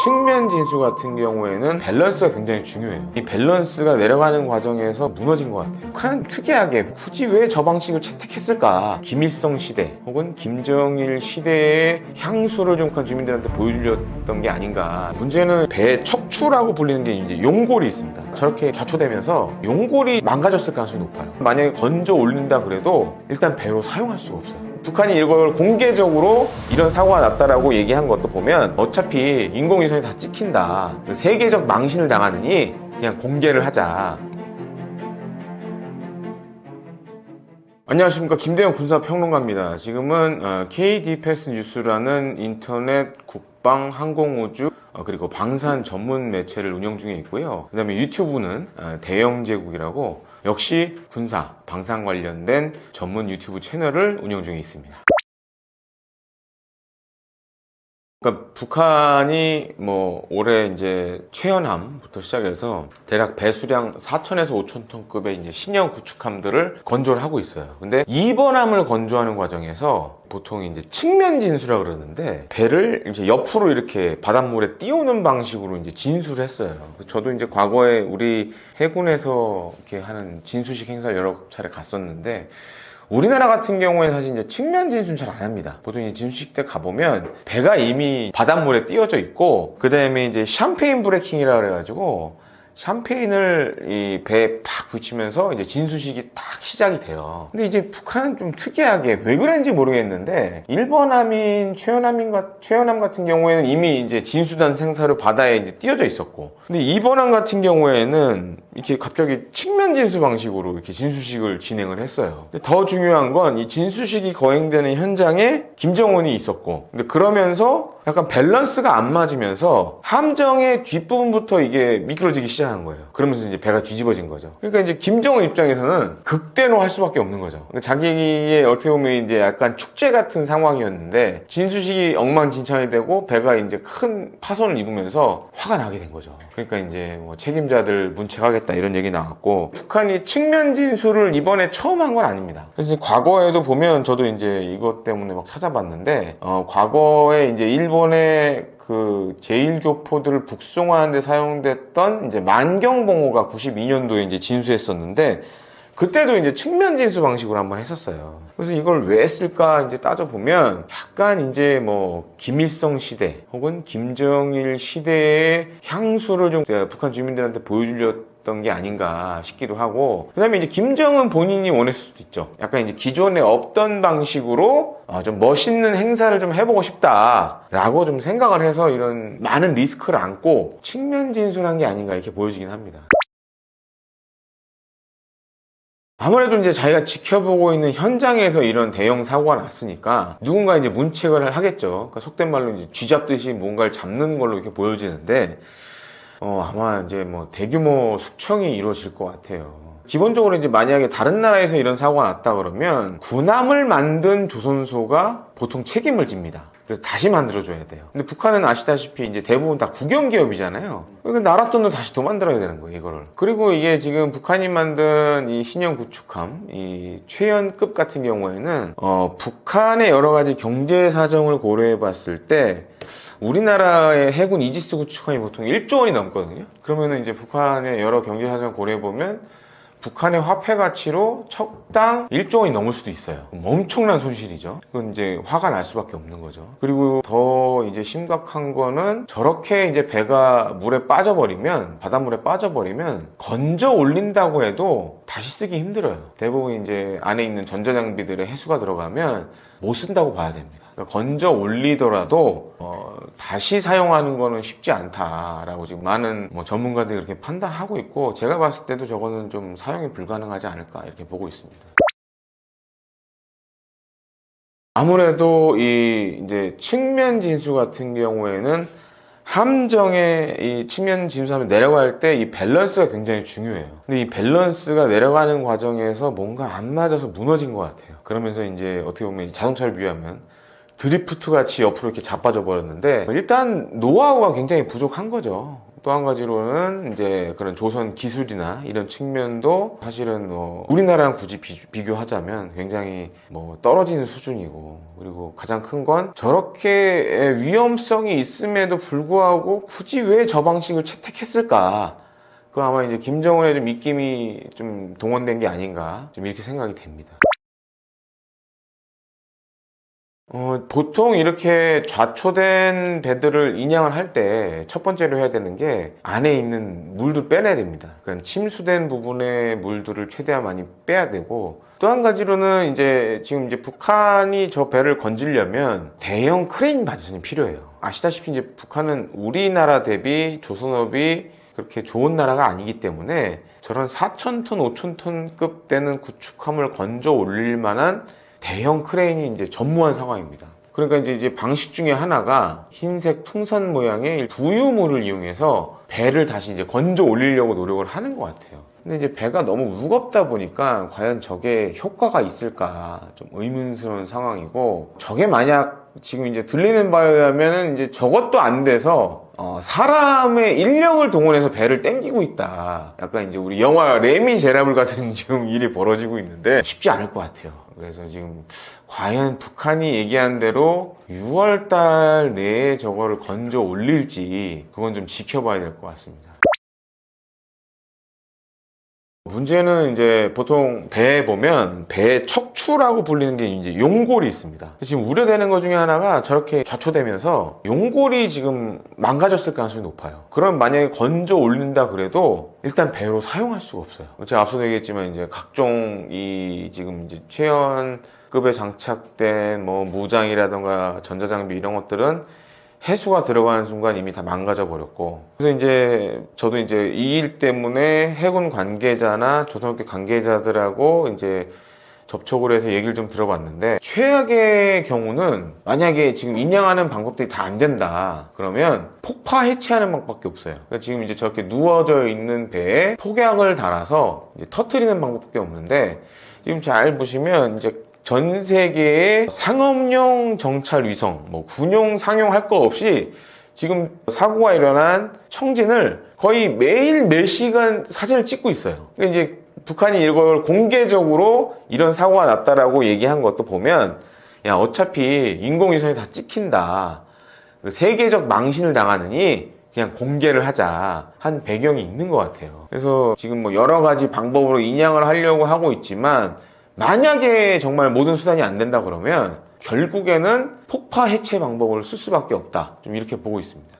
측면 진수 같은 경우에는 밸런스가 굉장히 중요해요. 이 밸런스가 내려가는 과정에서 무너진 것 같아요. 북한은 특이하게 굳이 왜 저 방식을 채택했을까? 김일성 시대 혹은 김정일 시대의 향수를 좀 북한 주민들한테 보여주려던 게 아닌가. 문제는 배 척추라고 불리는 게 이제 용골이 있습니다. 저렇게 좌초되면서 용골이 망가졌을 가능성이 높아요. 만약에 건져 올린다 그래도 일단 배로 사용할 수가 없어요. 북한이 이걸 공개적으로 이런 사고가 났다라고 얘기한 것도 보면 어차피 인공위성이 다 찍힌다. 세계적 망신을 당하느니 그냥 공개를 하자. 안녕하십니까, 김대영 군사평론가입니다. 지금은 KD패스 뉴스라는 인터넷 국방 항공우주 그리고 방산 전문 매체를 운영 중에 있고요. 그 다음에 유튜브는 대영제국이라고 역시 군사, 방산 관련된 전문 유튜브 채널을 운영 중에 있습니다. 그러니까 북한이 올해 이제 최연함부터 시작해서 대략 배수량 4,000에서 5,000톤급의 이제 신형 구축함들을 건조를 하고 있어요. 근데 이번함을 건조하는 과정에서 보통 이제 측면 진수라 그러는데 배를 이제 옆으로 이렇게 바닷물에 띄우는 방식으로 이제 진수를 했어요. 저도 이제 과거에 우리 해군에서 이렇게 하는 진수식 행사를 여러 차례 갔었는데 우리나라 같은 경우에는 사실 이제 측면 진수는 잘 안 합니다. 보통 이제 진수식 때 가보면 배가 이미 바닷물에 띄워져 있고 그 다음에 이제 샴페인 브레이킹이라 그래가지고 샴페인을 이 배에 팍 붙이면서 이제 진수식이 딱 시작이 돼요. 근데 이제 북한은 좀 특이하게 왜 그런지 모르겠는데 일본함인 최연함 같은 경우에는 이미 이제 진수단 생사로 바다에 이제 띄워져 있었고, 근데 이번함 같은 경우에는 이렇게 갑자기 측면 진수 방식으로 이렇게 진수식을 진행을 했어요. 근데 더 중요한 건 이 진수식이 거행되는 현장에 김정은이 있었고, 근데 그러면서 약간 밸런스가 안 맞으면서 함정의 뒷부분부터 이게 미끄러지기 시작한 거예요. 그러면서 이제 배가 뒤집어진 거죠. 그러니까 이제 김정은 입장에서는 극대노할 수밖에 없는 거죠. 그러니까 자기의 어떻게 보면 이제 약간 축제 같은 상황이었는데 진수식이 엉망진창이 되고 배가 이제 큰 파손을 입으면서 화가 나게 된 거죠. 그러니까 이제 책임자들 문책하겠다 이런 얘기 나왔고, 북한이 측면 진수를 이번에 처음 한 건 아닙니다. 그래서 이제 과거에도 보면 저도 이제 이것 때문에 막 찾아봤는데 과거에 이제 일본의 그 제1교포들을 북송하는 데 사용됐던 이제 만경봉호가 92년도에 이제 진수했었는데 그때도 이제 측면 진수 방식으로 한번 했었어요. 그래서 이걸 왜 했을까 이제 따져보면 약간 이제 김일성 시대 혹은 김정일 시대의 향수를 좀 북한 주민들한테 보여주려던 게 아닌가 싶기도 하고, 그 다음에 이제 김정은 본인이 원했을 수도 있죠. 약간 이제 기존에 없던 방식으로 좀 멋있는 행사를 좀 해보고 싶다라고 좀 생각을 해서 이런 많은 리스크를 안고 측면 진술한 게 아닌가 이렇게 보여지긴 합니다. 아무래도 이제 자기가 지켜보고 있는 현장에서 이런 대형 사고가 났으니까 누군가 이제 문책을 하겠죠. 그러니까 속된 말로 이제 쥐잡듯이 뭔가를 잡는 걸로 이렇게 보여지는데 아마 이제 대규모 숙청이 이루어질 것 같아요. 기본적으로 이제 만약에 다른 나라에서 이런 사고가 났다 그러면 군함을 만든 조선소가 보통 책임을 집니다. 그래서 다시 만들어줘야 돼요. 근데 북한은 아시다시피 이제 대부분 다 국영기업이잖아요. 그러니까 나라 돈으로 다시 더 만들어야 되는 거예요, 이거를. 그리고 이게 지금 북한이 만든 이 신형 구축함, 이 최연급 같은 경우에는 북한의 여러 가지 경제 사정을 고려해 봤을 때 우리나라의 해군 이지스 구축함이 보통 1조 원이 넘거든요. 그러면은 이제 북한의 여러 경제 사정을 고려해 보면 북한의 화폐 가치로 척당 1조 원이 넘을 수도 있어요. 엄청난 손실이죠. 그건 이제 화가 날 수밖에 없는 거죠. 그리고 더 이제 심각한 거는 저렇게 이제 배가 물에 빠져버리면, 바닷물에 빠져버리면 건져 올린다고 해도 다시 쓰기 힘들어요. 대부분 이제 안에 있는 전자장비들의 해수가 들어가면 못 쓴다고 봐야 됩니다. 그러니까 건져 올리더라도 다시 사용하는 거는 쉽지 않다라고 지금 많은 전문가들이 그렇게 판단하고 있고, 제가 봤을 때도 저거는 좀 사용이 불가능하지 않을까 이렇게 보고 있습니다. 아무래도 이 이제 측면 진수 같은 경우에는 함정의 이 측면 진수하면 내려갈 때 이 밸런스가 굉장히 중요해요. 근데 이 밸런스가 내려가는 과정에서 뭔가 안 맞아서 무너진 것 같아요. 그러면서 이제 어떻게 보면 자동차를 비유하면 드리프트 같이 옆으로 이렇게 자빠져 버렸는데, 일단 노하우가 굉장히 부족한 거죠. 또 한 가지로는 이제 그런 조선 기술이나 이런 측면도 사실은 우리나라랑 굳이 비교하자면 굉장히 떨어지는 수준이고, 그리고 가장 큰 건 저렇게 위험성이 있음에도 불구하고 굳이 왜 저 방식을 채택했을까? 그 아마 이제 김정은의 좀 입김이 좀 동원된 게 아닌가 좀 이렇게 생각이 됩니다. 보통 이렇게 좌초된 배들을 인양을 할 때 첫 번째로 해야 되는 게 안에 있는 물도 빼내야 됩니다. 그러니까 침수된 부분의 물들을 최대한 많이 빼야 되고, 또 한 가지로는 지금 북한이 저 배를 건지려면 대형 크레인 바지선이 필요해요. 아시다시피 이제 북한은 우리나라 대비 조선업이 그렇게 좋은 나라가 아니기 때문에 저런 4,000톤, 5,000톤급 되는 구축함을 건져 올릴 만한 대형 크레인이 이제 전무한 상황입니다. 그러니까 이제 방식 중에 하나가 흰색 풍선 모양의 부유물을 이용해서 배를 다시 이제 건져 올리려고 노력을 하는 것 같아요. 근데 이제 배가 너무 무겁다 보니까 과연 저게 효과가 있을까 좀 의문스러운 상황이고, 저게 만약 지금 이제 들리는 바에 의하면은 이제 저것도 안 돼서 사람의 인력을 동원해서 배를 땡기고 있다. 약간 이제 우리 영화 레미제라블 같은 지금 일이 벌어지고 있는데 쉽지 않을 것 같아요. 그래서 지금 과연 북한이 얘기한 대로 6월달 내에 저거를 건져 올릴지 그건 좀 지켜봐야 될 것 같습니다. 문제는 이제 보통 배에 보면 배 척추라고 불리는 게 이제 용골이 있습니다. 지금 우려되는 것 중에 하나가 저렇게 좌초되면서 용골이 지금 망가졌을 가능성이 높아요. 그럼 만약에 건져 올린다 그래도 일단 배로 사용할 수가 없어요. 제가 앞서도 얘기했지만 이제 각종 지금 이제 최연급에 장착된 무장이라던가 전자장비 이런 것들은 해수가 들어가는 순간 이미 다 망가져 버렸고, 그래서 이제 저도 이제 이 일 때문에 해군 관계자나 조선업계 관계자들하고 이제 접촉을 해서 얘기를 좀 들어봤는데, 최악의 경우는 만약에 지금 인양하는 방법들이 다 안 된다 그러면 폭파 해체하는 방법밖에 없어요. 그러니까 지금 이제 저렇게 누워져 있는 배에 폭약을 달아서 이제 터트리는 방법밖에 없는데, 지금 잘 보시면 이제 전 세계의 상업용 정찰 위성, 군용, 상용 할 거 없이 지금 사고가 일어난 청진을 거의 매일 몇 시간 사진을 찍고 있어요. 그러니까 이제 북한이 이걸 공개적으로 이런 사고가 났다라고 얘기한 것도 보면, 야, 어차피 인공위성이 다 찍힌다. 세계적 망신을 당하느니 그냥 공개를 하자 한 배경이 있는 것 같아요. 그래서 지금 여러 가지 방법으로 인양을 하려고 하고 있지만, 만약에 정말 모든 수단이 안 된다 그러면 결국에는 폭파 해체 방법을 쓸 수밖에 없다. 좀 이렇게 보고 있습니다.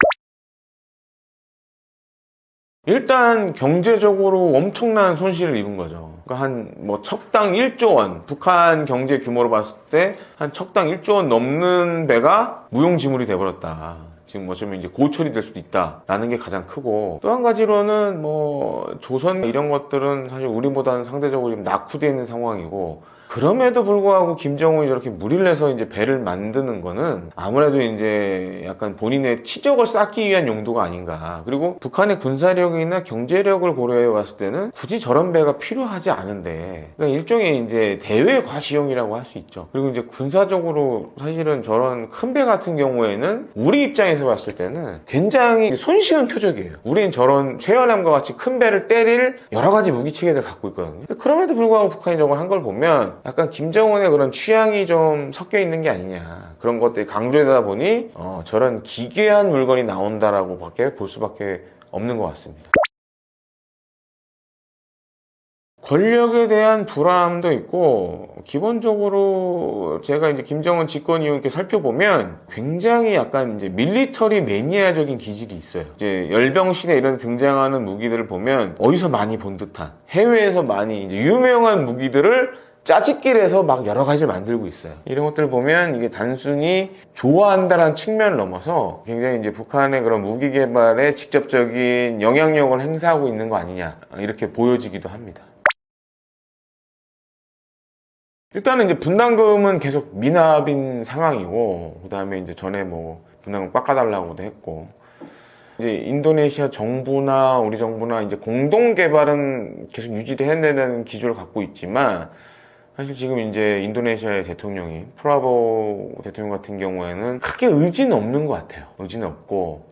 일단 경제적으로 엄청난 손실을 입은 거죠. 그러니까 척당 1조 원, 북한 경제 규모로 봤을 때 한 척당 1조 원 넘는 배가 무용지물이 돼버렸다. 지금 어쩌면 이제 고철이 될 수도 있다라는 게 가장 크고, 또 한 가지로는 조선 이런 것들은 사실 우리보다는 상대적으로 좀 낙후되어 있는 상황이고, 그럼에도 불구하고 김정은이 저렇게 무리를 해서 이제 배를 만드는 거는 아무래도 이제 약간 본인의 치적을 쌓기 위한 용도가 아닌가. 그리고 북한의 군사력이나 경제력을 고려해 봤을 때는 굳이 저런 배가 필요하지 않은데, 그러니까 일종의 이제 대외 과시용이라고 할 수 있죠. 그리고 이제 군사적으로 사실은 저런 큰 배 같은 경우에는 우리 입장에서 봤을 때는 굉장히 손쉬운 표적이에요. 우린 저런 최연함과 같이 큰 배를 때릴 여러 가지 무기 체계를 갖고 있거든요. 그럼에도 불구하고 북한이 저걸 한 걸 보면 약간 김정은의 그런 취향이 좀 섞여 있는 게 아니냐, 그런 것들이 강조되다 보니 저런 기괴한 물건이 나온다라고 밖에 볼 수밖에 없는 것 같습니다. 권력에 대한 불안함도 있고, 기본적으로 제가 이제 김정은 집권 이후 이렇게 살펴보면 굉장히 약간 이제 밀리터리 매니아적인 기질이 있어요. 이제 열병시대 이런 등장하는 무기들을 보면 어디서 많이 본 듯한, 해외에서 많이 이제 유명한 무기들을 짜집기를 막 여러 가지를 만들고 있어요. 이런 것들을 보면 이게 단순히 좋아한다는 측면을 넘어서 굉장히 이제 북한의 그런 무기 개발에 직접적인 영향력을 행사하고 있는 거 아니냐, 이렇게 보여지기도 합니다. 일단은 이제 분담금은 계속 미납인 상황이고, 그 다음에 이제 전에 분담금 깎아달라고도 했고, 이제 인도네시아 정부나 우리 정부나 이제 공동 개발은 계속 유지를 해야 되는 기조를 갖고 있지만, 사실 지금 이제 인도네시아의 대통령이 프라보 대통령 같은 경우에는 크게 의지는 없는 것 같아요. 의지는 없고,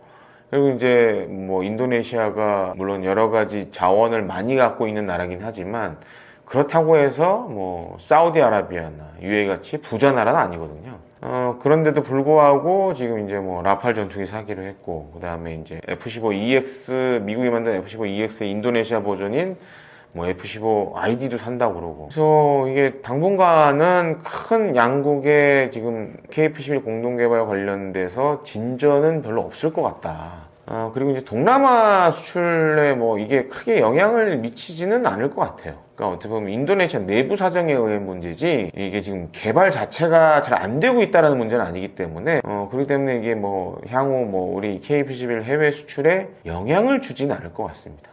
그리고 이제 뭐 인도네시아가 물론 여러 가지 자원을 많이 갖고 있는 나라긴 하지만 그렇다고 해서 뭐 사우디아라비아나 UAE 같이 부자 나라는 아니거든요. 그런데도 불구하고 지금 이제 뭐 라팔 전투기 사기로 했고, 그 다음에 이제 F-15EX, 미국이 만든 F-15EX의 인도네시아 버전인 뭐 F-15ID도 산다고 그러고. 그래서 이게 당분간은 큰 양국의 지금 KF-11 공동개발 관련돼서 진전은 별로 없을 것 같다. 그리고 이제 동남아 수출에 뭐 이게 크게 영향을 미치지는 않을 것 같아요. 그러니까 어떻게 보면 인도네시아 내부 사정에 의한 문제지 이게 지금 개발 자체가 잘 안 되고 있다라는 문제는 아니기 때문에 그렇기 때문에 이게 뭐 향후 뭐 우리 KF-11 해외 수출에 영향을 주지는 않을 것 같습니다.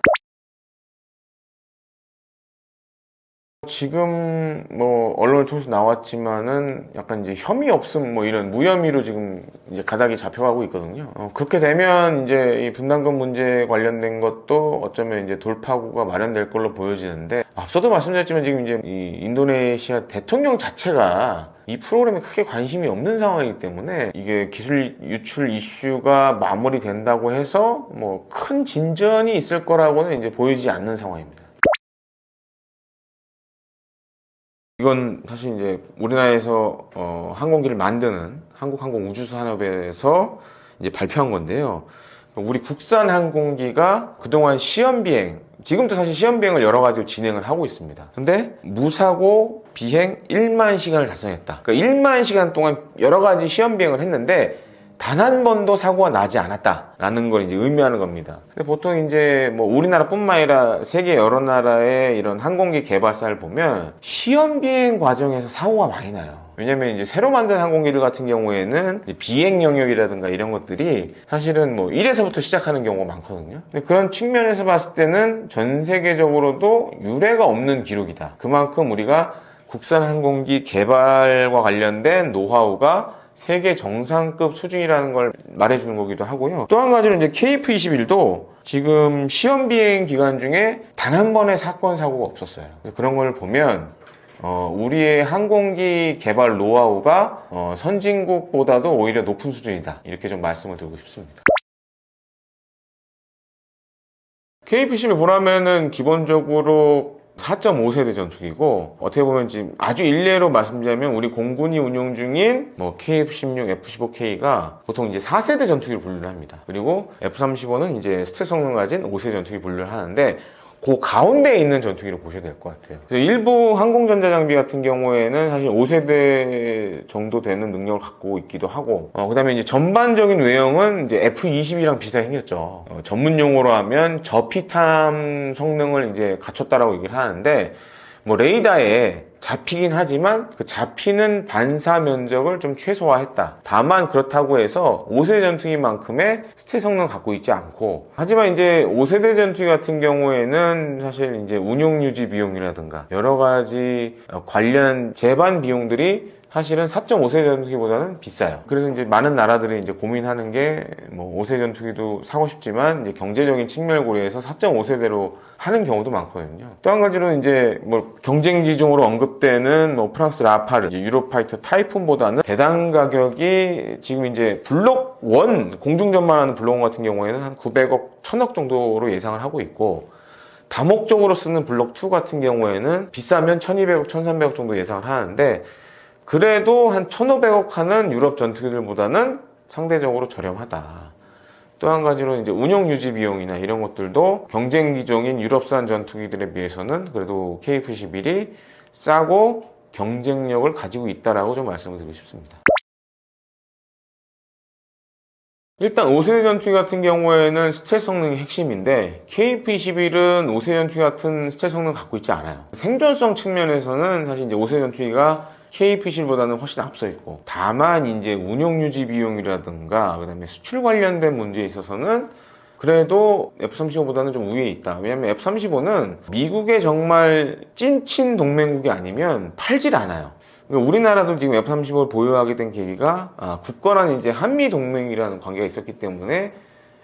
지금 뭐 언론을 통해서 나왔지만은 약간 이제 혐의 없음 뭐 이런 무혐의로 지금 이제 가닥이 잡혀가고 있거든요. 그렇게 되면 이제 이 분담금 문제 관련된 것도 어쩌면 이제 돌파구가 마련될 걸로 보여지는데, 앞서도 말씀드렸지만 지금 이제 이 인도네시아 대통령 자체가 이 프로그램에 크게 관심이 없는 상황이기 때문에 이게 기술 유출 이슈가 마무리된다고 해서 뭐 큰 진전이 있을 거라고는 이제 보이지 않는 상황입니다. 이건 사실 이제 우리나라에서 항공기를 만드는 한국항공우주산업에서 이제 발표한 건데요. 우리 국산 항공기가 그동안 시험 비행, 지금도 사실 시험 비행을 여러 가지로 진행을 하고 있습니다. 근데 무사고 비행 1만 시간을 달성했다. 그러니까 1만 시간 동안 여러 가지 시험 비행을 했는데 단 한 번도 사고가 나지 않았다라는 걸 이제 의미하는 겁니다. 근데 보통 이제 뭐 우리나라뿐만 아니라 세계 여러 나라의 이런 항공기 개발사를 보면 시험 비행 과정에서 사고가 많이 나요. 왜냐면 이제 새로 만든 항공기들 같은 경우에는 비행 영역이라든가 이런 것들이 사실은 뭐 1에서부터 시작하는 경우가 많거든요. 근데 그런 측면에서 봤을 때는 전 세계적으로도 유례가 없는 기록이다. 그만큼 우리가 국산 항공기 개발과 관련된 노하우가 세계 정상급 수준이라는 걸 말해주는 거기도 하고요. 또 한 가지는 이제 KF-21도 지금 시험 비행 기간 중에 단 한 번의 사건 사고가 없었어요. 그래서 그런 걸 보면 우리의 항공기 개발 노하우가 선진국보다도 오히려 높은 수준이다, 이렇게 좀 말씀을 드리고 싶습니다. KF-11 보라면은 기본적으로 4.5세대 전투기고, 어떻게 보면 지금 아주 일례로 말씀드리자면 우리 공군이 운용 중인 뭐 KF-16, F-15K가 보통 이제 4세대 전투기로 분류를 합니다. 그리고 F-35는 이제 스텔스 성능 가진 5세대 전투기 분류를 하는데, 그 가운데에 있는 전투기로 보셔야 될 것 같아요. 그래서 일부 항공전자 장비 같은 경우에는 사실 5세대 정도 되는 능력을 갖고 있기도 하고, 그 다음에 이제 전반적인 외형은 이제 F-22랑 비슷하게 생겼죠. 전문 용어로 하면 저피탐 성능을 이제 갖췄다라고 얘기를 하는데, 뭐 레이더에 잡히긴 하지만 그 잡히는 반사 면적을 좀 최소화했다. 다만 그렇다고 해서 5세대 전투기만큼의 스텔스 성능을 갖고 있지 않고, 하지만 이제 5세대 전투기 같은 경우에는 사실 이제 운용 유지 비용이라든가 여러 가지 관련 제반 비용들이 사실은 4.5세대 전투기보다는 비싸요. 그래서 이제 많은 나라들이 이제 고민하는 게 뭐 5세대 전투기도 사고 싶지만 이제 경제적인 측면을 고려해서 4.5세대로 하는 경우도 많거든요. 또 한 가지로 이제 뭐 경쟁 기종으로 언급되는 뭐 프랑스 라파르, 이제 유로파이터 타이푼보다는 대당 가격이 지금 이제 블록 1 공중전만하는 블록 1 같은 경우에는 한 900억, 1000억 정도로 예상을 하고 있고, 다목적으로 쓰는 블록 2 같은 경우에는 비싸면 1200억, 1300억 정도 예상을 하는데, 그래도 한 1500억 하는 유럽 전투기들보다는 상대적으로 저렴하다. 또 한 가지로 이제 운영 유지 비용이나 이런 것들도 경쟁 기종인 유럽산 전투기들에 비해서는 그래도 KF-11이 싸고 경쟁력을 가지고 있다라고 좀 말씀을 드리고 싶습니다. 일단 5세대 전투기 같은 경우에는 스텔스 성능이 핵심인데, KF-21은 5세대 전투기 같은 스텔스 성능을 갖고 있지 않아요. 생존성 측면에서는 사실 이제 5세대 전투기가 KF-21보다는 훨씬 앞서 있고, 다만 이제 운용 유지 비용이라든가 그다음에 수출 관련된 문제에 있어서는 그래도 F-35보다는 좀 우위에 있다. 왜냐면 F-35는 미국의 정말 찐친 동맹국이 아니면 팔질 않아요. 우리나라도 지금 F-35를 보유하게 된 계기가 굳건한 이제 한미 동맹이라는 관계가 있었기 때문에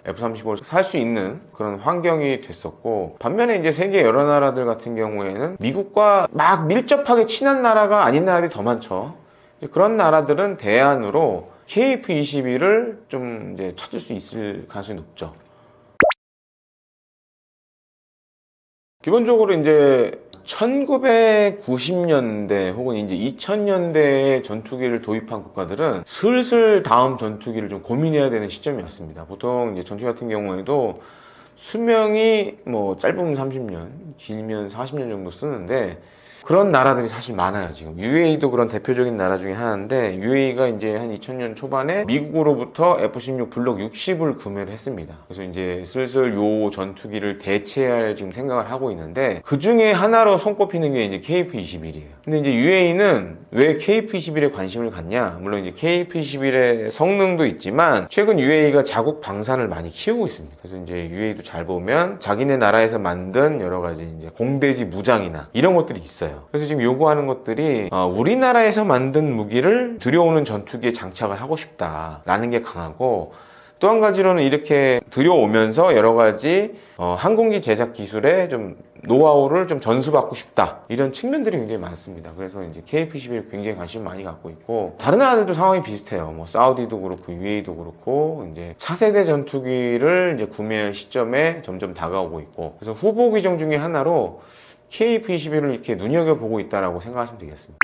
F-35를 살 수 있는 그런 환경이 됐었고, 반면에 이제 세계 여러 나라들 같은 경우에는 미국과 막 밀접하게 친한 나라가 아닌 나라들이 더 많죠. 그런 나라들은 대안으로 KF-21을 좀 이제 찾을 수 있을 가능성이 높죠. 기본적으로 이제 1990년대 혹은 이제 2000년대에 전투기를 도입한 국가들은 슬슬 다음 전투기를 좀 고민해야 되는 시점이었습니다. 보통 이제 전투기 같은 경우에도 수명이 뭐 짧으면 30년, 길면 40년 정도 쓰는데 그런 나라들이 사실 많아요. 지금 UAE도 그런 대표적인 나라 중에 하나인데 UAE가 이제 한 2000년 초반에 미국으로부터 F-16 블록 60을 구매를 했습니다. 그래서 이제 슬슬 요 전투기를 대체할 지금 생각을 하고 있는데 그 중에 하나로 손꼽히는 게 이제 KF-21이에요. 근데 이제 UAE는 왜 KF-21에 관심을 갖냐? 물론 이제 KF-21의 성능도 있지만 최근 UAE가 자국 방산을 많이 키우고 있습니다. 그래서 이제 UAE도 잘 보면 자기네 나라에서 만든 여러 가지 이제 공대지 무장이나 이런 것들이 있어요. 그래서 지금 요구하는 것들이 우리나라에서 만든 무기를 들여오는 전투기에 장착을 하고 싶다라는 게 강하고 또 한 가지로는 이렇게 들여오면서 여러 가지 항공기 제작 기술의 좀 노하우를 좀 전수받고 싶다 이런 측면들이 굉장히 많습니다. 그래서 이제 KF-21 굉장히 관심 많이 갖고 있고 다른 나라들도 상황이 비슷해요. 뭐 사우디도 그렇고 UAE도 그렇고 이제 차세대 전투기를 이제 구매할 시점에 점점 다가오고 있고 그래서 후보 기종 중에 하나로 KF-21을 이렇게 눈여겨보고 있다라고 생각하시면 되겠습니다.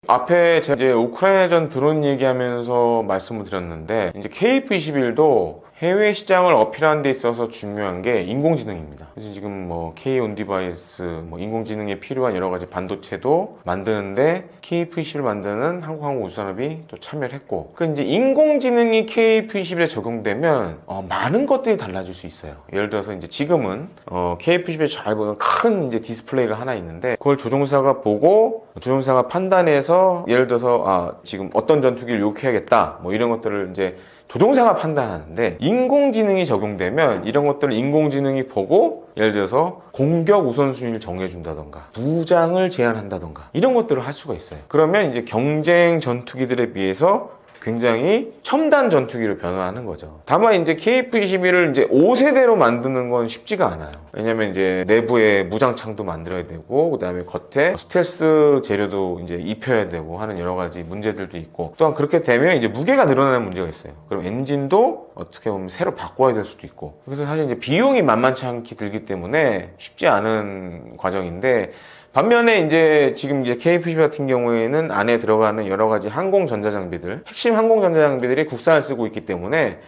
앞에 제가 이제 우크라이나전 드론 얘기하면서 말씀을 드렸는데 이제 KF-21도 해외 시장을 어필하는 데 있어서 중요한 게 인공지능입니다. 그래서 지금 뭐 K-온디바이스, 뭐 인공지능에 필요한 여러 가지 반도체도 만드는데 KF-21을 만드는 한국항공우주산업이 또 참여를 했고, 그 이제 인공지능이 KF-21에 적용되면 많은 것들이 달라질 수 있어요. 예를 들어서 이제 지금은 KF-21에 잘 보는 큰 이제 디스플레이가 하나 있는데 그걸 조종사가 보고 조종사가 판단해서 예를 들어서 지금 어떤 전투기를 요격해야겠다 뭐 이런 것들을 이제 조종사가 판단하는데 인공지능이 적용되면 이런 것들을 인공지능이 보고 예를 들어서 공격 우선순위를 정해준다던가 무장을 제한한다던가 이런 것들을 할 수가 있어요. 그러면 이제 경쟁 전투기들에 비해서 굉장히 첨단 전투기로 변화하는 거죠. 다만 이제 KF-21을 이제 5세대로 만드는 건 쉽지가 않아요. 왜냐면 이제 내부에 무장창도 만들어야 되고, 그 다음에 겉에 스텔스 재료도 이제 입혀야 되고 하는 여러 가지 문제들도 있고, 또한 그렇게 되면 이제 무게가 늘어나는 문제가 있어요. 그럼 엔진도 어떻게 보면 새로 바꿔야 될 수도 있고. 그래서 사실 이제 비용이 만만치 않게 들기 때문에 쉽지 않은 과정인데, 반면에 이제 지금 이제 KF-21 같은 경우에는 안에 들어가는 여러 가지 항공 전자장비들, 핵심 항공 전자장비들이 국산을 쓰고 있기 때문에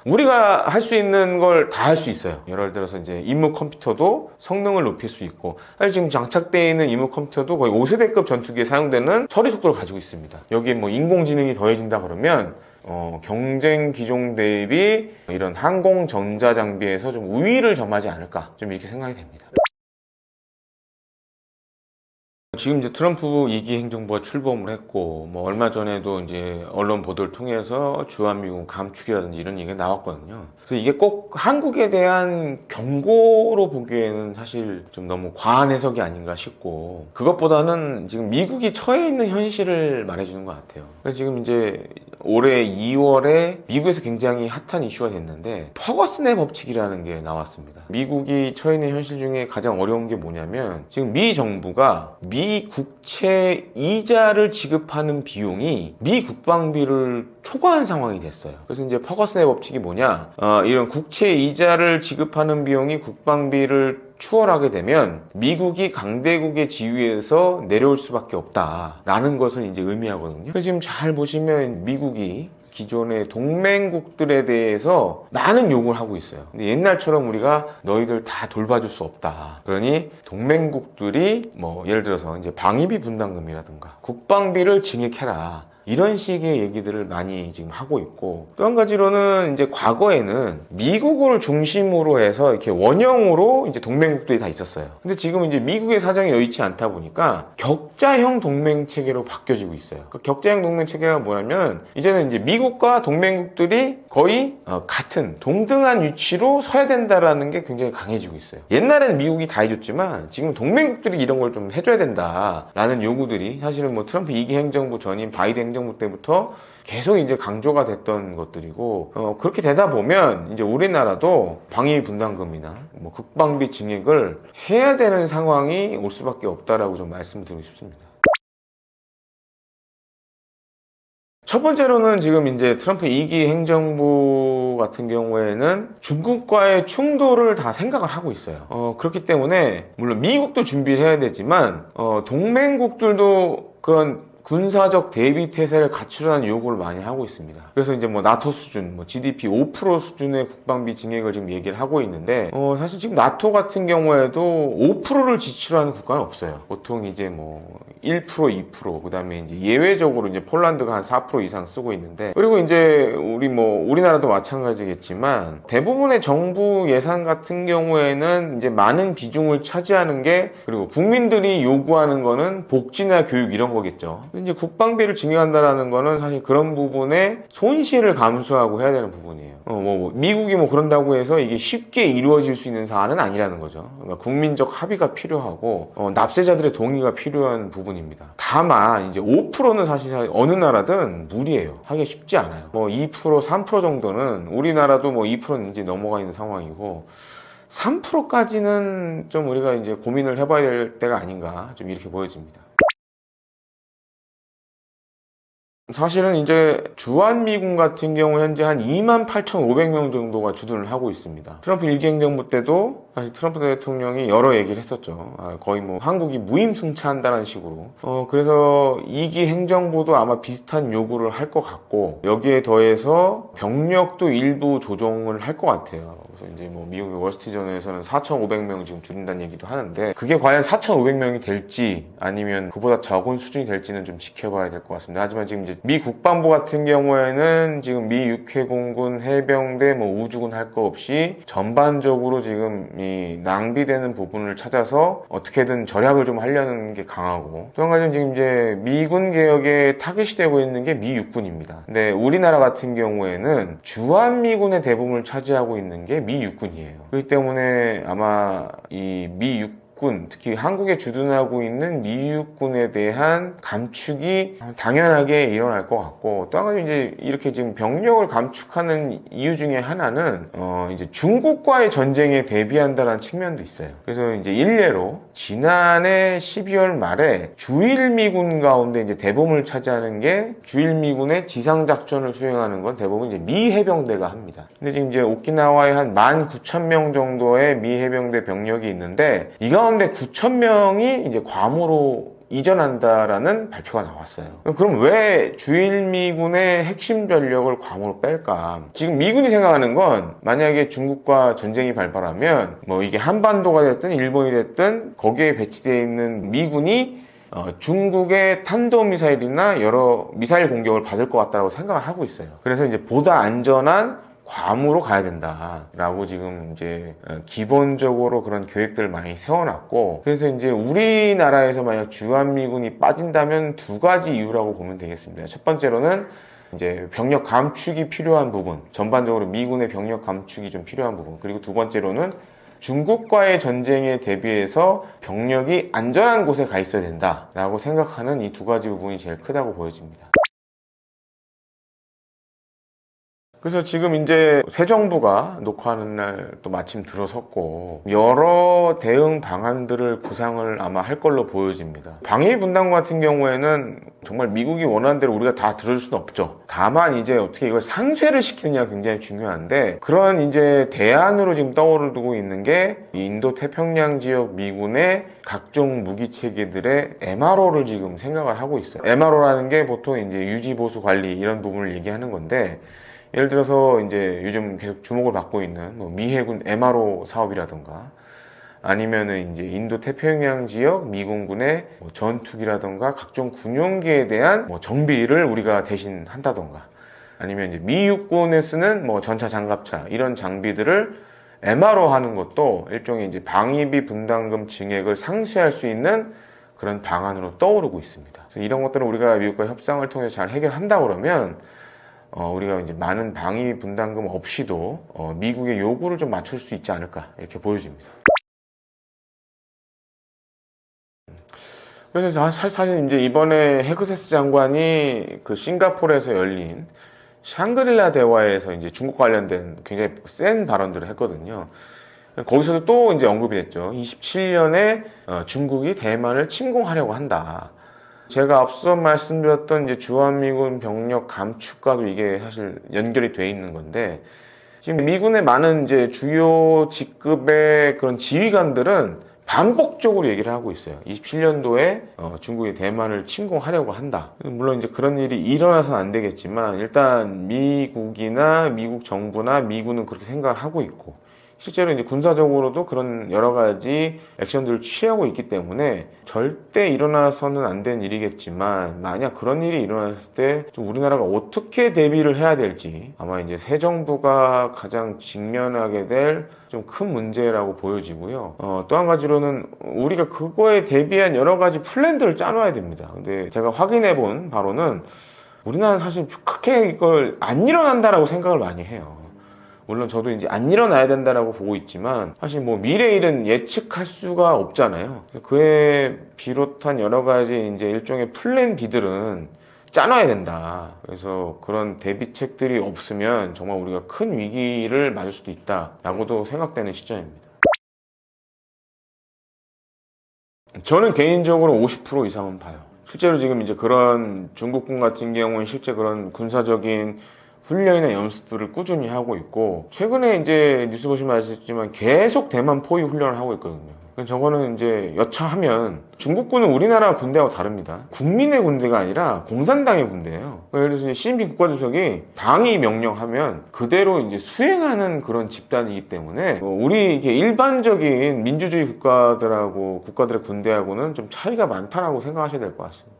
우리가 할 수 있는 걸 다 할 수 있어요. 예를 들어서 이제 임무 컴퓨터도 성능을 높일 수 있고, 사실 지금 장착되어 있는 임무 컴퓨터도 거의 5세대급 전투기에 사용되는 처리 속도를 가지고 있습니다. 여기에 뭐 인공지능이 더해진다 그러면 경쟁 기종 대비 이런 항공 전자장비에서 좀 우위를 점하지 않을까, 좀 이렇게 생각이 됩니다. 지금 이제 트럼프 2기 행정부가 출범을 했고, 뭐 얼마 전에도 이제 언론 보도를 통해서 주한미군 감축이라든지 이런 얘기가 나왔거든요. 그래서 이게 꼭 한국에 대한 경고로 보기에는 사실 좀 너무 과한 해석이 아닌가 싶고, 그것보다는 지금 미국이 처해 있는 현실을 말해주는 것 같아요. 그래서 지금 이제 올해 2월에 미국에서 굉장히 핫한 이슈가 됐는데 퍼거슨의 법칙이라는 게 나왔습니다. 미국이 처해 있는 현실 중에 가장 어려운 게 뭐냐면 지금 미 정부가 미 국채 이자를 지급하는 비용이 미 국방비를 초과한 상황이 됐어요. 그래서 이제 퍼거슨의 법칙이 뭐냐, 이런 국채 이자를 지급하는 비용이 국방비를 추월하게 되면 미국이 강대국의 지위에서 내려올 수밖에 없다라는 것을 이제 의미하거든요. 그래서 지금 잘 보시면 미국이 기존의 동맹국들에 대해서 많은 요구를 하고 있어요. 근데 옛날처럼 우리가 너희들 다 돌봐줄 수 없다. 그러니 동맹국들이 뭐 예를 들어서 이제 방위비 분담금이라든가 국방비를 증액해라. 이런 식의 얘기들을 많이 지금 하고 있고, 또 한 가지로는 이제 과거에는 미국을 중심으로 해서 이렇게 원형으로 이제 동맹국들이 다 있었어요. 근데 지금 이제 미국의 사정이 여의치 않다 보니까 격자형 동맹 체계로 바뀌어지고 있어요. 그 격자형 동맹 체계가 뭐냐면 이제는 이제 미국과 동맹국들이 거의 같은 동등한 위치로 서야 된다라는 게 굉장히 강해지고 있어요. 옛날에는 미국이 다 해줬지만 지금 동맹국들이 이런 걸 좀 해줘야 된다라는 요구들이 사실은 뭐 트럼프 2기 행정부 전인 바이든 행정부 때부터 계속 이제 강조가 됐던 것들이고, 그렇게 되다 보면 이제 우리나라도 방위 분담금이나 뭐 국방비 증액을 해야 되는 상황이 올 수밖에 없다라고 좀 말씀드리고 싶습니다. 첫 번째로는 지금 이제 트럼프 2기 행정부 같은 경우에는 중국과의 충돌을 다 생각을 하고 있어요. 그렇기 때문에 물론 미국도 준비를 해야 되지만 동맹국들도 그런 군사적 대비 태세를 갖추라는 요구를 많이 하고 있습니다. 그래서 이제 뭐 나토 수준, 뭐 GDP 5% 수준의 국방비 증액을 지금 얘기를 하고 있는데, 사실 지금 나토 같은 경우에도 5%를 지출하는 하는 국가는 없어요. 보통 이제 뭐 1%, 2%, 그 다음에 이제 예외적으로 이제 폴란드가 한 4% 이상 쓰고 있는데, 그리고 이제 우리나라도 마찬가지겠지만, 대부분의 정부 예산 같은 경우에는 이제 많은 비중을 차지하는 게, 그리고 국민들이 요구하는 거는 복지나 교육 이런 거겠죠. 이제 국방비를 증액한다라는 거는 사실 그런 부분에 손실을 감수하고 해야 되는 부분이에요. 미국이 뭐 그런다고 해서 이게 쉽게 이루어질 수 있는 사안은 아니라는 거죠. 그러니까 국민적 합의가 필요하고 납세자들의 동의가 필요한 부분입니다. 다만 이제 5%는 사실 어느 나라든 무리예요. 하기 쉽지 않아요. 뭐 2%, 3% 정도는 우리나라도 뭐 2%는 이제 넘어가 있는 상황이고 3%까지는 좀 우리가 이제 고민을 해봐야 될 때가 아닌가 좀 이렇게 보여집니다. 사실은 이제 주한미군 같은 경우 현재 한 28,500명 정도가 주둔을 하고 있습니다. 트럼프 1기 행정부 때도 사실 트럼프 대통령이 여러 얘기를 했었죠. 거의 뭐 한국이 무임승차한다는 식으로. 그래서 2기 행정부도 아마 비슷한 요구를 할 것 같고 여기에 더해서 병력도 일부 조정을 할 것 같아요. 그래서 이제 뭐 미국의 월스트리트저널에서는 4,500명 지금 줄인다는 얘기도 하는데 그게 과연 4,500명이 될지 아니면 그보다 적은 수준이 될지는 좀 지켜봐야 될 것 같습니다. 하지만 지금 이제 미 국방부 같은 경우에는 지금 미 육해공군, 해병대, 뭐 우주군 할 거 없이 전반적으로 지금 이 낭비되는 부분을 찾아서 어떻게든 절약을 좀 하려는 게 강하고 또 한 가지는 지금 이제 미군 개혁에 타깃이 되고 있는 게 미 육군입니다. 근데 우리나라 같은 경우에는 주한미군의 대부분을 차지하고 있는 게 미 육군이에요. 그렇기 때문에 아마 이 미 육군, 특히 한국에 주둔하고 있는 미 육군에 대한 감축이 당연하게 일어날 것 같고 또 한 가지 이제 이렇게 지금 병력을 감축하는 이유 중에 하나는 이제 중국과의 전쟁에 대비한다는 측면도 있어요. 그래서 이제 일례로 지난해 12월 말에 주일미군 가운데 이제 대부분을 차지하는 게 주일미군의 지상작전을 수행하는 건 대부분 이제 미 해병대가 합니다. 근데 지금 이제 오키나와에 한 19,000명 정도의 미 해병대 병력이 있는데 이 가운데 9,000명이 이제 괌으로 이전한다라는 발표가 나왔어요. 그럼 왜 주일미군의 핵심 전력을 괌으로 뺄까? 지금 미군이 생각하는 건 만약에 중국과 전쟁이 발발하면 뭐 이게 한반도가 됐든 일본이 됐든 거기에 배치되어 있는 미군이 중국의 탄도미사일이나 여러 미사일 공격을 받을 것 같다고 생각을 하고 있어요. 그래서 이제 보다 안전한 괌으로 가야 된다라고 지금 이제 기본적으로 그런 계획들을 많이 세워놨고 그래서 이제 우리나라에서 만약 주한미군이 빠진다면 두 가지 이유라고 보면 되겠습니다. 첫 번째로는 이제 병력 감축이 필요한 부분, 전반적으로 미군의 병력 감축이 좀 필요한 부분, 그리고 두 번째로는 중국과의 전쟁에 대비해서 병력이 안전한 곳에 가 있어야 된다라고 생각하는 이 두 가지 부분이 제일 크다고 보여집니다. 그래서 지금 이제 새 정부가 녹화하는 날 또 마침 들어섰고 여러 대응 방안들을 구상을 아마 할 걸로 보여집니다. 방위 분담금 같은 경우에는 정말 미국이 원하는 대로 우리가 다 들어줄 수는 없죠. 다만 이제 어떻게 이걸 상쇄를 시키느냐 굉장히 중요한데 그런 이제 대안으로 지금 떠오르고 있는 게 인도 태평양 지역 미군의 각종 무기 체계들의 MRO를 지금 생각을 하고 있어요. MRO라는 게 보통 이제 유지 보수 관리 이런 부분을 얘기하는 건데 예를 들어서 이제 요즘 계속 주목을 받고 있는 뭐 미해군 MRO 사업이라든가 아니면은 이제 인도 태평양 지역 미군군의 뭐 전투기라든가 각종 군용기에 대한 뭐 정비를 우리가 대신 한다던가 아니면 이제 미 육군에 쓰는 뭐 전차 장갑차 이런 장비들을 MRO 하는 것도 일종의 이제 방위비 분담금 증액을 상쇄할 수 있는 그런 방안으로 떠오르고 있습니다. 그래서 이런 것들은 우리가 미국과 협상을 통해서 잘 해결한다 그러면 우리가 이제 많은 방위 분담금 없이도 미국의 요구를 좀 맞출 수 있지 않을까 이렇게 보여집니다. 그래서 사실 이제 이번에 헤그세스 장관이 그 싱가포르에서 열린 샹그릴라 대화에서 이제 중국 관련된 굉장히 센 발언들을 했거든요. 거기서도 또 이제 언급이 됐죠. 27년에 중국이 대만을 침공하려고 한다. 제가 앞서 말씀드렸던 이제 주한미군 병력 감축과도 이게 사실 연결이 돼 있는 건데, 지금 미군의 많은 이제 주요 직급의 그런 지휘관들은 반복적으로 얘기를 하고 있어요. 27년도에 중국이 대만을 침공하려고 한다. 물론 이제 그런 일이 일어나서는 안 되겠지만 일단 미국이나 미국 정부나 미군은 그렇게 생각을 하고 있고, 실제로 이제 군사적으로도 그런 여러 가지 액션들을 취하고 있기 때문에 절대 일어나서는 안 된 일이겠지만, 만약 그런 일이 일어났을 때 좀 우리나라가 어떻게 대비를 해야 될지 아마 이제 새 정부가 가장 직면하게 될 좀 큰 문제라고 보여지고요. 또 한 가지로는 우리가 그거에 대비한 여러 가지 플랜들을 짜놔야 됩니다. 근데 제가 확인해 본 바로는 우리나라는 사실 크게 이걸 안 일어난다라고 생각을 많이 해요. 물론 저도 이제 안 일어나야 된다라고 보고 있지만, 사실 뭐 미래 일은 예측할 수가 없잖아요. 그에 비롯한 여러 가지 이제 일종의 플랜 B들은 짜놔야 된다. 그래서 그런 대비책들이 없으면 정말 우리가 큰 위기를 맞을 수도 있다라고도 생각되는 시점입니다. 저는 개인적으로 50% 이상은 봐요. 실제로 지금 이제 그런 중국군 같은 경우는 실제 그런 군사적인 훈련이나 연습들을 꾸준히 하고 있고, 최근에 이제 뉴스 보시면 아시겠지만 계속 대만 포위 훈련을 하고 있거든요. 저거는 이제 여차하면 중국군은 우리나라 군대하고 다릅니다. 국민의 군대가 아니라 공산당의 군대예요. 예를 들어서 시진핑 국가주석이 당이 명령하면 그대로 이제 수행하는 그런 집단이기 때문에 우리 이게 일반적인 민주주의 국가들의 군대하고는 좀 차이가 많다라고 생각하셔야 될 것 같습니다.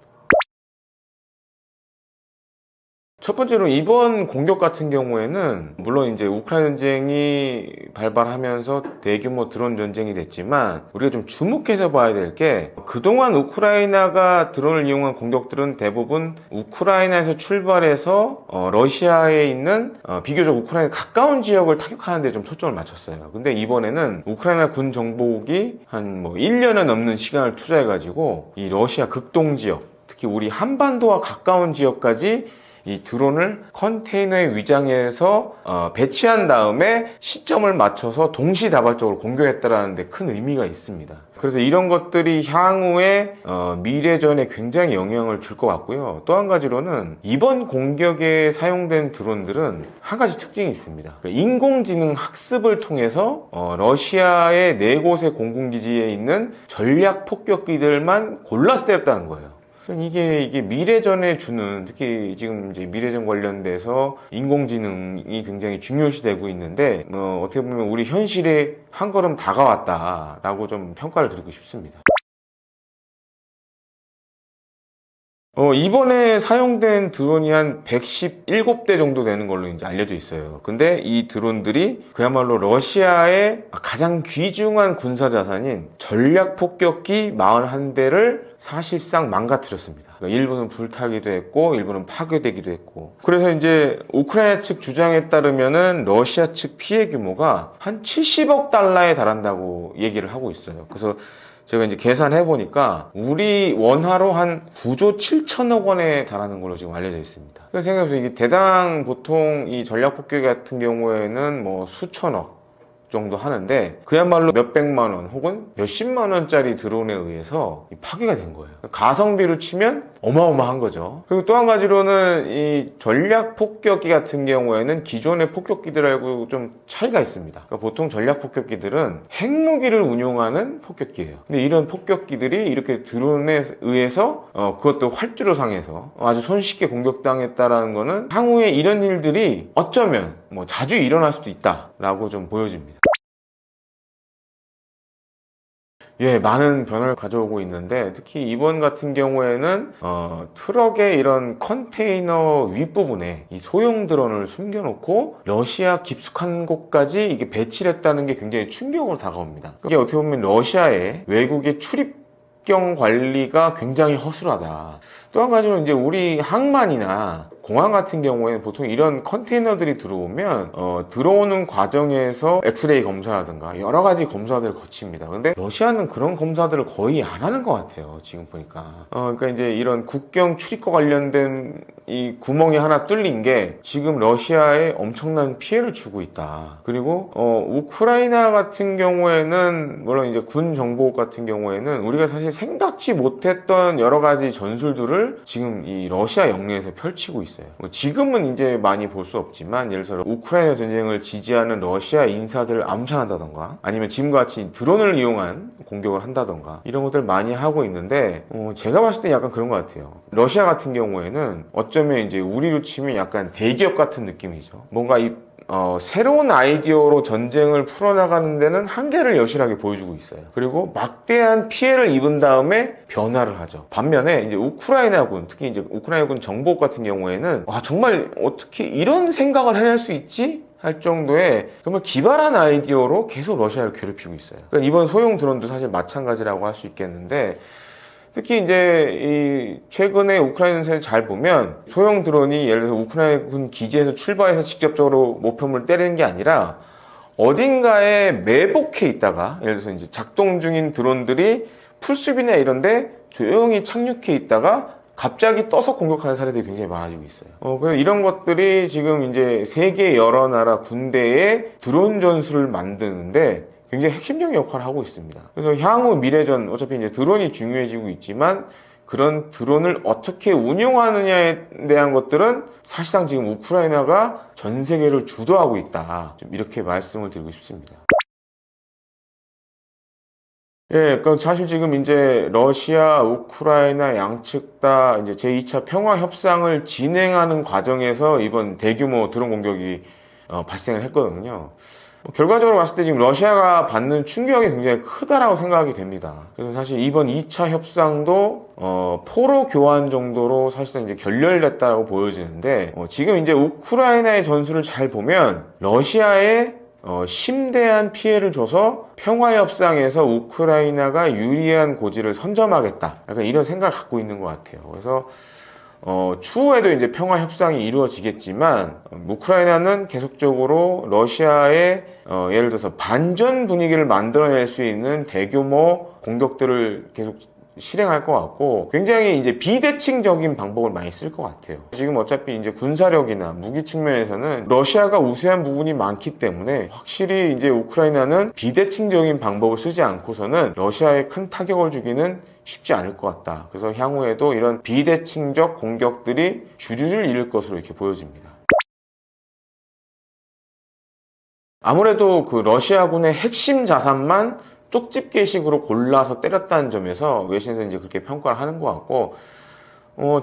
첫 번째로 이번 공격 같은 경우에는 물론 이제 우크라이나 전쟁이 발발하면서 대규모 드론 전쟁이 됐지만, 우리가 좀 주목해서 봐야 될 게, 그동안 우크라이나가 드론을 이용한 공격들은 대부분 우크라이나에서 출발해서 러시아에 있는 비교적 우크라이나 가까운 지역을 타격하는 데 좀 초점을 맞췄어요. 근데 이번에는 우크라이나 군 정보국이 한 1년은 넘는 시간을 투자해가지고 이 러시아 극동 지역, 특히 우리 한반도와 가까운 지역까지 이 드론을 컨테이너에 위장해서 배치한 다음에 시점을 맞춰서 동시다발적으로 공격했다라는 데 큰 의미가 있습니다. 그래서 이런 것들이 향후에 미래전에 굉장히 영향을 줄 것 같고요. 또 한 가지로는 이번 공격에 사용된 드론들은 한 가지 특징이 있습니다. 인공지능 학습을 통해서 러시아의 4곳의 공군기지에 있는 전략 폭격기들만 골라서 때렸다는 거예요. 이게 미래전에 주는, 특히 지금 이제 미래전 관련돼서 인공지능이 굉장히 중요시되고 있는데, 어떻게 보면 우리 현실에 한 걸음 다가왔다라고 좀 평가를 드리고 싶습니다. 이번에 사용된 드론이 한 117대 정도 되는 걸로 이제 알려져 있어요. 근데 이 드론들이 그야말로 러시아의 가장 귀중한 군사 자산인 전략 폭격기 41대를 사실상 망가뜨렸습니다. 그러니까 일부는 불타기도 했고, 일부는 파괴되기도 했고. 그래서 이제 우크라이나 측 주장에 따르면은 러시아 측 피해 규모가 한 70억 달러에 달한다고 얘기를 하고 있어요. 그래서 제가 이제 계산해 보니까 우리 원화로 한 9조 7천억 원에 달하는 걸로 지금 알려져 있습니다. 그래서 생각해보세요. 이게 대당 보통 이 전략 폭격기 같은 경우에는 뭐 수천억 정도 하는데, 그야말로 몇백만 원 혹은 몇십만 원짜리 드론에 의해서 파괴가 된 거예요. 가성비로 치면 어마어마한 거죠. 그리고 또 한 가지로는 이 전략 폭격기 같은 경우에는 기존의 폭격기들하고 좀 차이가 있습니다. 그러니까 보통 전략 폭격기들은 핵무기를 운용하는 폭격기예요. 근데 이런 폭격기들이 이렇게 드론에 의해서 그것도 활주로 상에서 아주 손쉽게 공격당했다라는 거는 향후에 이런 일들이 어쩌면 자주 일어날 수도 있다라고 좀 보여집니다. 많은 변화를 가져오고 있는데, 특히 이번 같은 경우에는 트럭의 이런 컨테이너 윗부분에 이 소형 드론을 숨겨놓고 러시아 깊숙한 곳까지 이게 배치를 했다는 게 굉장히 충격으로 다가옵니다. 이게 어떻게 보면 러시아의 외국의 출입경 관리가 굉장히 허술하다. 또 한 가지는 이제 우리 항만이나 공항 같은 경우에는 보통 이런 컨테이너들이 들어오면 들어오는 과정에서 엑스레이 검사라든가 여러 가지 검사들을 거칩니다. 근데 러시아는 그런 검사들을 거의 안 하는 것 같아요. 지금 보니까. 그러니까 이제 이런 국경 출입과 관련된 이 구멍이 하나 뚫린 게 지금 러시아에 엄청난 피해를 주고 있다. 그리고 우크라이나 같은 경우에는 물론 이제 군 정보 같은 경우에는 우리가 사실 생각지 못했던 여러 가지 전술들을 지금 이 러시아 영내에서 펼치고 있어요. 지금은 이제 많이 볼 수 없지만 예를 들어 우크라이나 전쟁을 지지하는 러시아 인사들을 암살한다던가 아니면 지금과 같이 드론을 이용한 공격을 한다던가 이런 것들 많이 하고 있는데 제가 봤을 때 약간 그런 것 같아요. 러시아 같은 경우에는 어쩌면 이제 우리로 치면 약간 대기업 같은 느낌이죠. 뭔가 새로운 아이디어로 전쟁을 풀어나가는 데는 한계를 여실하게 보여주고 있어요. 그리고 막대한 피해를 입은 다음에 변화를 하죠. 반면에 이제 우크라이나군, 특히 이제 우크라이나군 정복 같은 경우에는 정말 어떻게 이런 생각을 해낼 수 있지? 할 정도의 정말 기발한 아이디어로 계속 러시아를 괴롭히고 있어요. 그러니까 이번 소형 드론도 사실 마찬가지라고 할 수 있겠는데 특히 이제 최근에 우크라이나를 잘 보면 소형 드론이 예를 들어서 우크라이나군 기지에서 출발해서 직접적으로 목표물을 때리는 게 아니라 어딘가에 매복해 있다가 예를 들어서 이제 작동 중인 드론들이 풀숲이나 이런데 조용히 착륙해 있다가 갑자기 떠서 공격하는 사례들이 굉장히 많아지고 있어요. 그래서 이런 것들이 지금 이제 세계 여러 나라 군대의 드론 전술을 만드는데 굉장히 핵심적인 역할을 하고 있습니다. 그래서 향후 미래전 어차피 이제 드론이 중요해지고 있지만 그런 드론을 어떻게 운용하느냐에 대한 것들은 사실상 지금 우크라이나가 전 세계를 주도하고 있다. 좀 이렇게 말씀을 드리고 싶습니다. 그러니까 사실 지금 이제 러시아, 우크라이나 양측 다 이제 제2차 평화 협상을 진행하는 과정에서 이번 대규모 드론 공격이 발생을 했거든요. 결과적으로 봤을 때 지금 러시아가 받는 충격이 굉장히 크다라고 생각이 됩니다. 그래서 사실 이번 2차 협상도 포로 교환 정도로 사실상 이제 결렬됐다고 보여지는데 지금 이제 우크라이나의 전술을 잘 보면 러시아에 심대한 피해를 줘서 평화협상에서 우크라이나가 유리한 고지를 선점하겠다. 약간 이런 생각을 갖고 있는 것 같아요. 그래서 추후에도 이제 평화협상이 이루어지겠지만 우크라이나는 계속적으로 러시아의 예를 들어서 반전 분위기를 만들어낼 수 있는 대규모 공격들을 계속 실행할 것 같고 굉장히 이제 비대칭적인 방법을 많이 쓸 것 같아요. 지금 어차피 이제 군사력이나 무기 측면에서는 러시아가 우세한 부분이 많기 때문에 확실히 이제 우크라이나는 비대칭적인 방법을 쓰지 않고서는 러시아에 큰 타격을 주기는 쉽지 않을 것 같다. 그래서 향후에도 이런 비대칭적 공격들이 주류를 이룰 것으로 이렇게 보여집니다. 아무래도 그 러시아군의 핵심 자산만 쪽집게식으로 골라서 때렸다는 점에서 외신에서 이제 그렇게 평가를 하는 것 같고,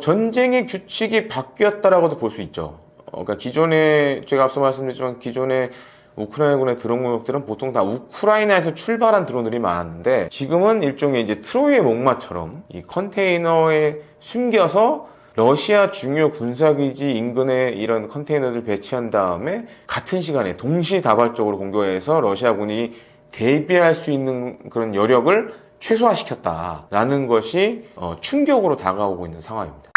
전쟁의 규칙이 바뀌었다라고도 볼 수 있죠. 그러니까 기존에, 제가 앞서 말씀드렸지만 기존에 우크라이나군의 드론 공격들은 보통 다 우크라이나에서 출발한 드론들이 많았는데, 지금은 일종의 이제 트로이의 목마처럼 이 컨테이너에 숨겨서 러시아 중요 군사기지 인근에 이런 컨테이너를 배치한 다음에 같은 시간에 동시다발적으로 공격해서 러시아군이 대비할 수 있는 그런 여력을 최소화시켰다라는 것이 충격으로 다가오고 있는 상황입니다.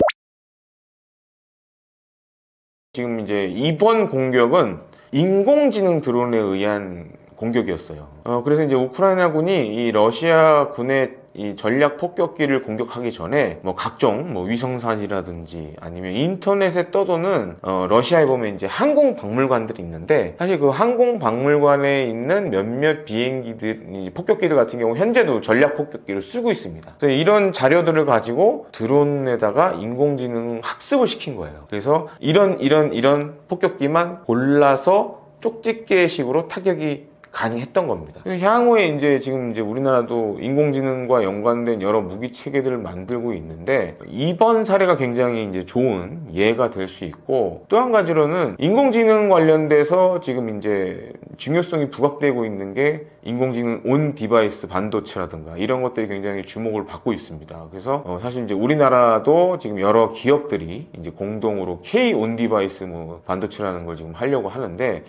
지금 이제 이번 공격은 인공지능 드론에 의한 공격이었어요. 그래서 이제 우크라이나군이 이 러시아 군의 이 전략 폭격기를 공격하기 전에 각종 위성사진이라든지 아니면 인터넷에 떠도는 러시아에 보면 이제 항공 박물관들이 있는데 사실 그 항공 박물관에 있는 몇몇 비행기들, 폭격기들 같은 경우 현재도 전략 폭격기를 쓰고 있습니다. 그래서 이런 자료들을 가지고 드론에다가 인공지능 학습을 시킨 거예요. 그래서 이런 폭격기만 골라서 쪽집게식으로 타격이 가능했던 겁니다. 향후에 이제 지금 이제 우리나라도 인공지능과 연관된 여러 무기 체계들을 만들고 있는데 이번 사례가 굉장히 이제 좋은 예가 될 수 있고 또 한 가지로는 인공지능 관련돼서 지금 이제 중요성이 부각되고 있는 게 인공지능 온 디바이스 반도체라든가 이런 것들이 굉장히 주목을 받고 있습니다. 그래서 사실 이제 우리나라도 지금 여러 기업들이 이제 공동으로 K 온 디바이스 반도체라는 걸 지금 하려고 하는데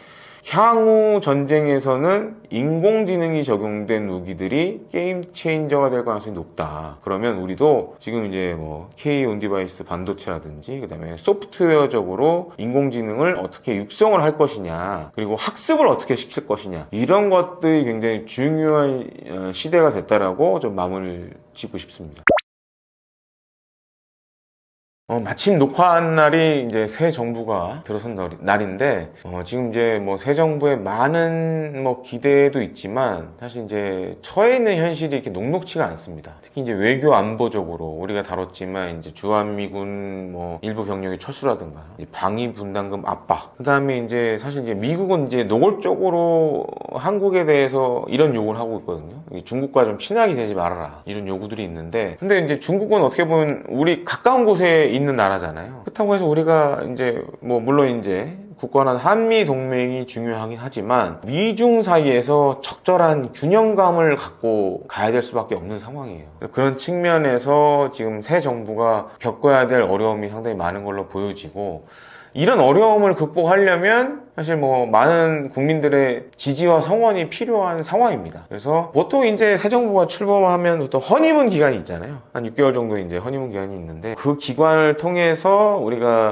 향후 전쟁에서는 인공지능이 적용된 무기들이 게임 체인저가 될 가능성이 높다. 그러면 우리도 지금 이제 뭐 K 온디바이스 반도체라든지 그다음에 소프트웨어적으로 인공지능을 어떻게 육성을 할 것이냐, 그리고 학습을 어떻게 시킬 것이냐, 이런 것들이 굉장히 중요한 시대가 됐다라고 좀 마무리를 짓고 싶습니다. 마침 녹화한 날이 이제 새 정부가 들어선 날인데, 지금 이제 뭐 새 정부의 많은 뭐 기대도 있지만, 사실 이제 처해 있는 현실이 이렇게 녹록치가 않습니다. 특히 이제 외교 안보적으로 우리가 다뤘지만, 이제 주한미군 뭐 일부 병력의 철수라든가, 방위 분담금 압박, 그 다음에 이제 사실 이제 미국은 이제 노골적으로 한국에 대해서 이런 요구를 하고 있거든요. 중국과 좀 친하게 지내지 말아라. 이런 요구들이 있는데, 근데 이제 중국은 어떻게 보면 우리 가까운 곳에 있는 나라잖아요. 그렇다고 해서 우리가 이제 뭐 물론 이제 굳건한 한미 동맹이 중요하긴 하지만 미중 사이에서 적절한 균형감을 갖고 가야 될 수밖에 없는 상황이에요. 그런 측면에서 지금 새 정부가 겪어야 될 어려움이 상당히 많은 걸로 보여지고, 이런 어려움을 극복하려면 사실 뭐 많은 국민들의 지지와 성원이 필요한 상황입니다. 그래서 보통 이제 새 정부가 출범하면 또 허니문 기간이 있잖아요. 한 6개월 정도 이제 허니문 기간이 있는데, 그 기간을 통해서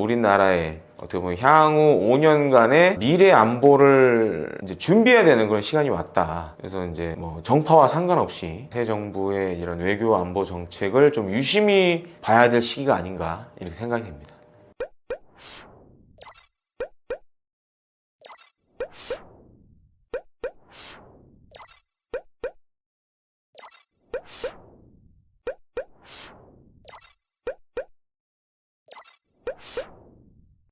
우리나라의 어떻게 보면 향후 5년간의 미래 안보를 이제 준비해야 되는 그런 시간이 왔다. 그래서 이제 뭐 정파와 상관없이 새 정부의 이런 외교 안보 정책을 좀 유심히 봐야 될 시기가 아닌가 이렇게 생각이 됩니다.